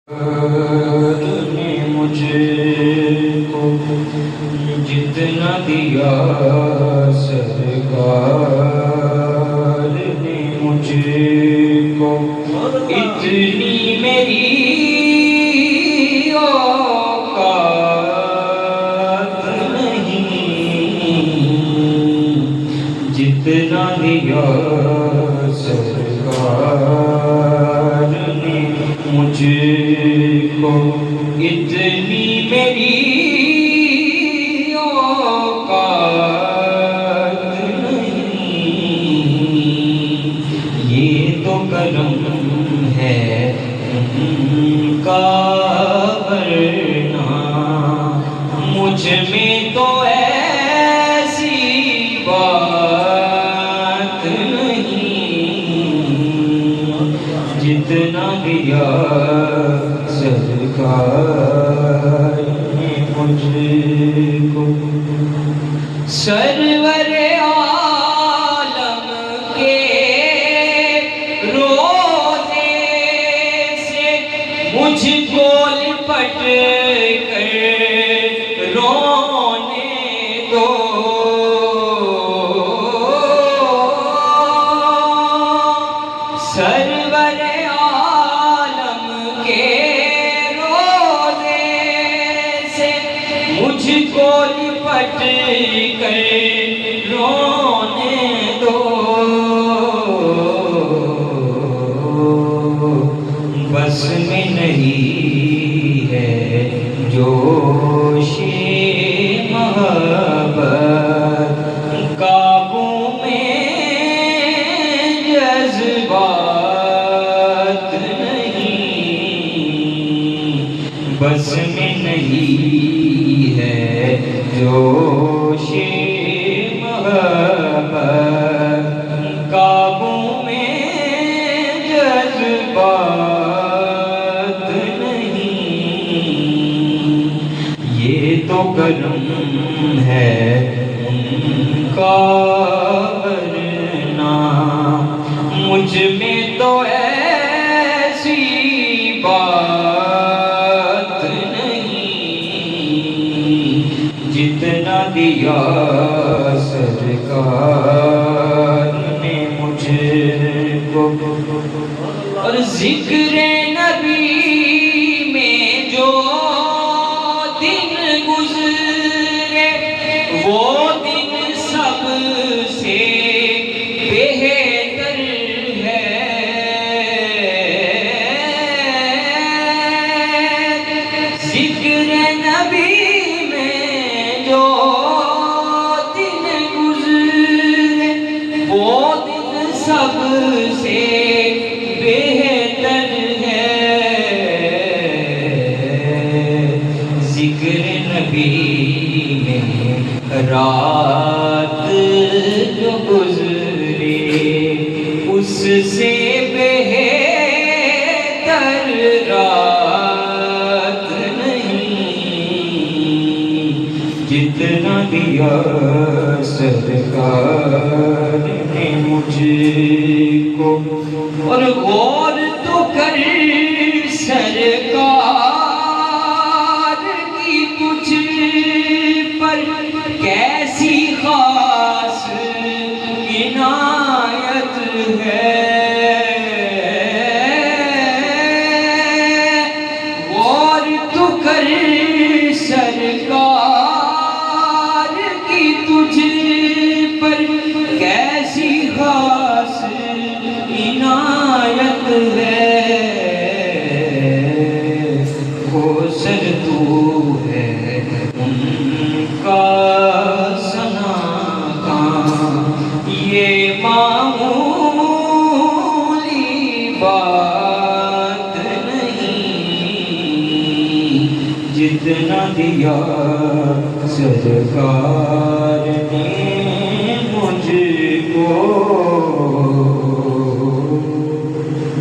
نے مجھے کو جتنا دیا سرکار نے مجھے کو اتنی میری اوقات نہیں، جتنا دیا سرکار نے مجھے کو اتنی میری اوقات نہیں، یہ تو کرم ہے ان کا، ورنہ مجھ میں تو ایسی بات نہیں، جتنا دیا سرکار نے مجھے کو۔ سرور عالم کے روضے سے مجھ کو لپٹ کر رونے دو، سرور عالم کے روضے سے مجھ کو لپٹ کر رونے دو، بس میں نہیں ہے جوش محبت، قابو میں جذبات نہیں، بس میں نہیں ہے جوش محبت، قابو میں جذبات نہیں، یہ تو کرم ہے ان کا، ورنہ مجھ میں تو ایسی بات نہیں، جتنا دیا سرکار نے مجھے کو۔ اور ذکر نبی میں جو دن گزرے وہ دن سب سے بہتر ہے، ذکر نبی میں جو دن گزرے وہ دن سب سے بہتر ہے، ذکر نبی میں رات جو گزرے اس سے بہتر رات نہیں، جتنا دیا سرکار نے مجھے کو۔ اور غور تو کر سرکار کی تجھ پر کیسی خاص عنایت ہے، غور تو کر سرکار کی تجھ پر کیسی خاص عنایت ہے، وہ سر تو ہے ان کا ثنا کاں، یہ معمولی بات نہیں، جتنا دیا سرکار